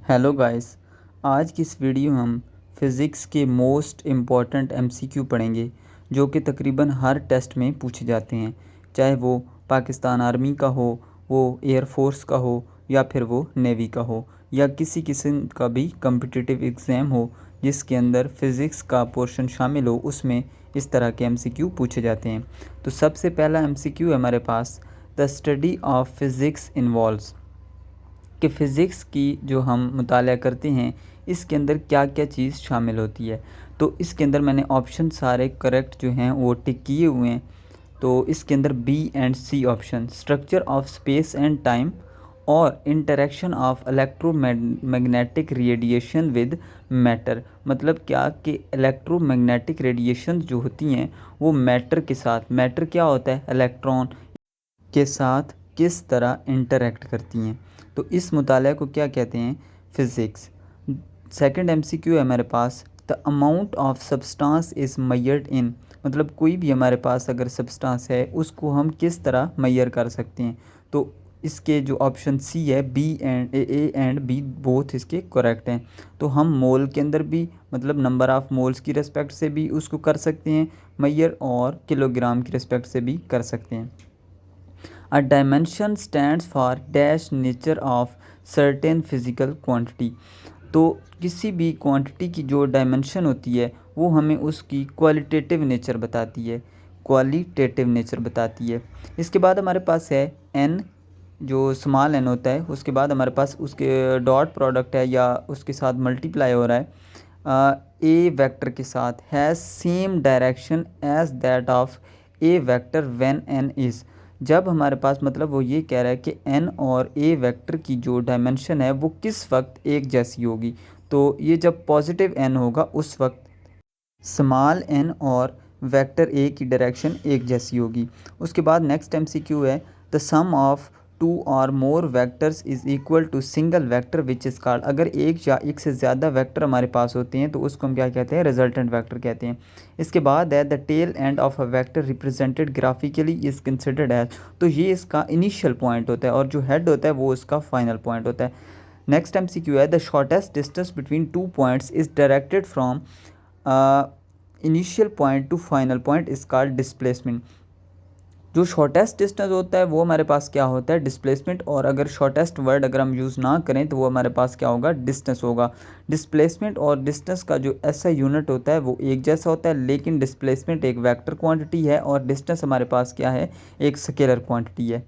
Hello guys. आज की इस वीडियो हम फिज़िक्स के मोस्ट इम्पॉर्टेंट एमसीक्यू पढ़ेंगे जो कि तकरीबन हर टेस्ट में पूछे जाते हैं, चाहे वो पाकिस्तान आर्मी का हो, वो एयरफोर्स का हो या फिर वो नेवी का हो या किसी किस्म का भी कम्पिटिटिव एग्ज़ाम हो जिसके अंदर फ़िज़िक्स का पोर्शन शामिल हो, उसमें इस तरह के एमसीक्यू पूछे जाते हैं। तो सबसे पहला एमसीक्यू है हमारे पास, the study of physics involves, कि फ़िज़िक्स की जो हम मुताला करते हैं इसके अंदर क्या क्या चीज़ शामिल होती है। तो इसके अंदर मैंने ऑप्शन सारे करेक्ट जो हैं वो टिक किए हुए हैं। तो इसके अंदर B and C option, structure of space and time और interaction of electromagnetic radiation with matter, मतलब क्या कि इलेक्ट्रोमैग्नेटिक रेडिएशन जो होती हैं वो मैटर के साथ, मैटर क्या होता है, इलेक्ट्रॉन के साथ किस तरह इंटरेक्ट करती हैं। तो इस मुताले को क्या कहते हैं, फ़िज़िक्स। सेकंड एमसीक्यू है हमारे पास, the amount of substance is measured in, मतलब कोई भी हमारे पास अगर सब्सटेंस है उसको हम किस तरह मेजर कर सकते हैं। तो इसके जो ऑप्शन सी है, B and A and B both इसके करेक्ट हैं। तो हम मोल के अंदर भी, मतलब नंबर ऑफ़ मोल्स की रिस्पेक्ट से भी उसको कर सकते हैं मेजर, और किलोग्राम की रिस्पेक्ट से भी कर सकते हैं। A dimension stands for dash nature of certain physical quantity। तो किसी भी क्वांटिटी की जो डायमेंशन होती है वो हमें उसकी क्वालिटेटिव नेचर बताती है, क्वालिटेटिव नेचर बताती है। इसके बाद हमारे पास है एन, जो स्मॉल एन होता है, उसके बाद हमारे पास उसके डॉट प्रोडक्ट है या उसके साथ मल्टीप्लाई हो रहा है ए वेक्टर के साथ, has same direction as that of A vector when N is. जब हमारे पास, मतलब वो ये कह रहा है कि एन और ए वेक्टर की जो डायमेंशन है वो किस वक्त एक जैसी होगी। तो ये जब पॉजिटिव एन होगा उस वक्त स्मॉल एन और वेक्टर ए की डायरेक्शन एक जैसी होगी। उसके बाद नेक्स्ट एमसीक्यू है, द सम ऑफ टू और more vectors is equal to single vector which is called. अगर एक या एक से ज़्यादा वेक्टर हमारे पास होते हैं तो उसको हम क्या कहते हैं, रिजल्टेंट वेक्टर कहते हैं। इसके बाद है, the tail end of a vector represented graphically is considered as. तो ये इसका इनिशियल पॉइंट होता है और जो हेड होता है वो इसका फाइनल पॉइंट होता है। नेक्स्ट एमसीक्यू है, the shortest distance between two points is directed from initial point two final point is called displacement. जो शॉर्टेस्ट डिस्टेंस होता है वो हमारे पास क्या होता है, डिस्प्लेसमेंट। और अगर शॉर्टेस्ट वर्ड अगर हम यूज़ ना करें तो वो हमारे पास क्या होगा, डिस्टेंस होगा। डिस्प्लेसमेंट और डिस्टेंस का जो ऐसा यूनिट होता है वो एक जैसा होता है, लेकिन डिस्प्लेसमेंट एक वेक्टर क्वांटिटी है और डिस्टेंस हमारे पास क्या है, एक स्केलर क्वांटिटी है।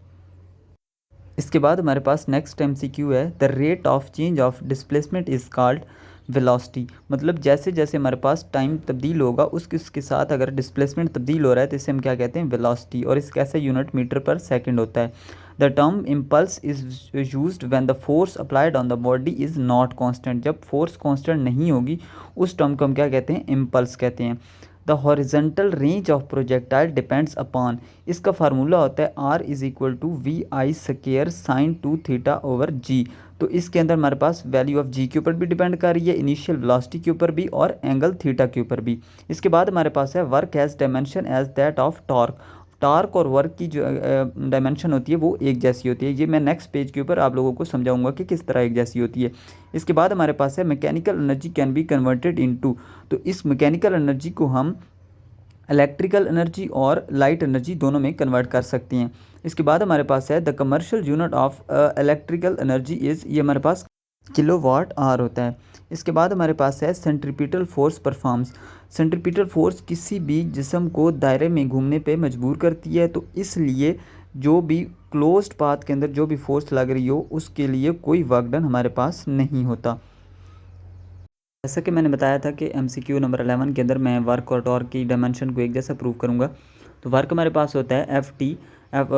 इसके बाद हमारे पास नेक्स्ट एमसीक्यू है, the rate of change of displacement is called velocity. मतलब जैसे जैसे हमारे पास टाइम तब्दील होगा उसके साथ अगर डिस्प्लेसमेंट तब्दील हो रहा है तो इसे हम क्या कहते हैं, वेलोसिटी, और इसका ऐसा यूनिट मीटर पर सेकंड होता है। The term impulse is used when the force applied on the body is not constant. जब फोर्स कांस्टेंट नहीं होगी उस टर्म को हम क्या कहते हैं, इम्पल्स कहते हैं। The horizontal range of projectile depends upon, इसका फार्मूला होता है R is equal to v i square sine 2 theta over g. तो इसके अंदर हमारे पास वैल्यू ऑफ जी के ऊपर भी डिपेंड कर रही है, इनिशियल वेलोसिटी के ऊपर भी और एंगल थीटा के ऊपर भी। इसके बाद हमारे पास है, work has dimension as that of torque. Torque और वर्क की जो डायमेंशन होती है वो एक जैसी होती है। ये मैं नेक्स्ट पेज के ऊपर आप लोगों को समझाऊंगा कि किस तरह एक जैसी होती है। इसके बाद हमारे पास है, mechanical energy can be converted into. तो इस मैकेनिकल एनर्जी को हम इलेक्ट्रिकल एनर्जी और लाइट एनर्जी दोनों में कन्वर्ट कर सकते हैं। इसके बाद हमारे पास है, the commercial unit of electrical energy is, ये हमारे पास किलोवाट आवर होता है। इसके बाद हमारे पास है, centripetal force performs. Centripetal force किसी भी जिस्म को दायरे में घूमने पे मजबूर करती है, तो इसलिए जो भी क्लोज्ड पाथ के अंदर जो भी फोर्स लग रही हो उसके लिए कोई वर्क डन हमारे पास नहीं होता। जैसा कि मैंने बताया था कि एमसीक्यू नंबर 11 के अंदर मैं वर्क और टॉर्क की डायमेंशन को एक जैसा प्रूव करूंगा। तो वर्क हमारे पास होता है F T, F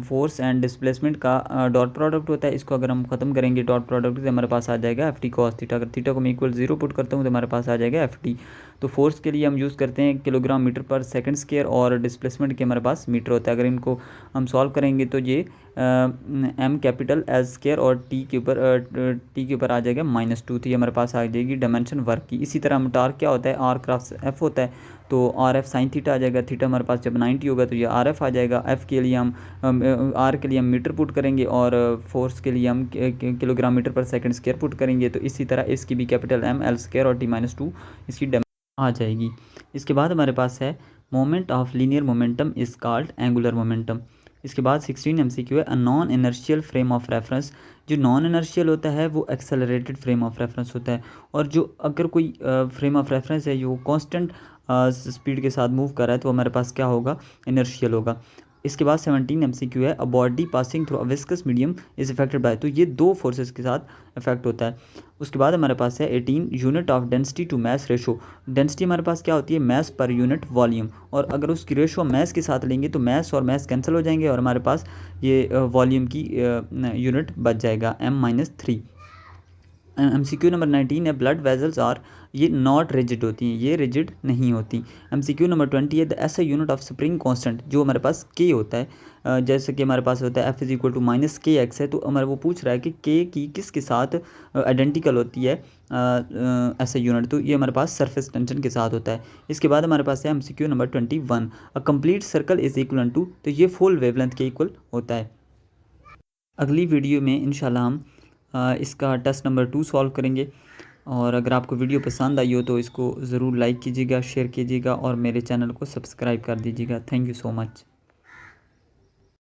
force and displacement का डॉट प्रोडक्ट होता है। इसको अगर हम ख़त्म करेंगे डॉट प्रोडक्ट तो हमारे पास आ जाएगा एफ टी कॉस थीटा। अगर थीटा को मैं इक्वल 0 पुट करता हूँ तो हमारे पास आ जाएगा एफ टी। तो फोर्स के लिए हम यूज़ करते हैं किलोग्राम मीटर पर सेकंड स्क्वायर और डिस्प्लेसमेंट के हमारे पास मीटर होता है। अगर इनको हम सॉल्व करेंगे तो ये एम कैपिटल एल स्क्वायर और टी के ऊपर आ जाएगा -2, तो ये हमारे पास आ जाएगी डायमेंशन वर्क की। इसी तरह हम टार्क क्या होता है, आर क्रॉस एफ होता है, तो आर एफ साइन थीटा आ जाएगा। थीटा हमारे पास जब 90 होगा तो ये आर एफ आ जाएगा। एफ के लिए हम आर के लिए हम मीटर पुट करेंगे और फोर्स के लिए हम किलोग्राम मीटर पर सेकंड स्क्वायर पुट करेंगे। तो इसी तरह इसकी भी कैपिटल एम एल स्क्वायर और T-2 इसकी आ जाएगी। इसके बाद हमारे पास है moment of linear momentum is called angular momentum. इसके बाद 16 MCQ है, a non inertial frame of reference. जो नॉन इनर्शियल होता है वो एक्सेलरेटेड फ्रेम ऑफ रेफरेंस होता है, और जो अगर कोई फ्रेम ऑफ रेफरेंस है जो कांस्टेंट स्पीड के साथ मूव कर रहा है तो हमारे पास क्या होगा, इनर्शियल होगा। इसके बाद 17 MCQ है, a body passing through a viscous medium is affected by. तो ये दो फोर्सेस के साथ इफेक्ट होता है। उसके बाद हमारे पास है 18 unit of density to mass ratio. Density हमारे पास क्या होती है, मैस पर यूनिट वॉल्यूम, और अगर उसकी रेशो मैस के साथ लेंगे तो मैस और मैस कैंसिल हो जाएंगे और हमारे पास ये वॉल्यूम की यूनिट बच जाएगा M-3। MCQ नंबर 19 है, ब्लड वेजल्स आर, ये नॉट रिजिड होती हैं, ये रिजिड नहीं होती। MCQ नंबर 20 है, द ऐसा यूनिट ऑफ स्प्रिंग कांस्टेंट, जो हमारे पास K होता है, जैसे कि हमारे पास होता है F is equal to -KX है, तो हमारे वो पूछ रहा है कि K की किसके साथ आइडेंटिकल होती है ऐसा यूनिट, तो ये हमारे पास सरफेस टेंशन के साथ होता है। इसके बाद हमारे पास है MCQ number 21, a complete circle is equal to, तो ये फुल वेवलेंथ के इक्वल होता है। अगली वीडियो में इंशाल्लाह हम इसका टेस्ट नंबर 2 सॉल्व करेंगे। और अगर आपको वीडियो पसंद आई हो तो इसको ज़रूर लाइक कीजिएगा, शेयर कीजिएगा और मेरे चैनल को सब्सक्राइब कर दीजिएगा। Thank you so much.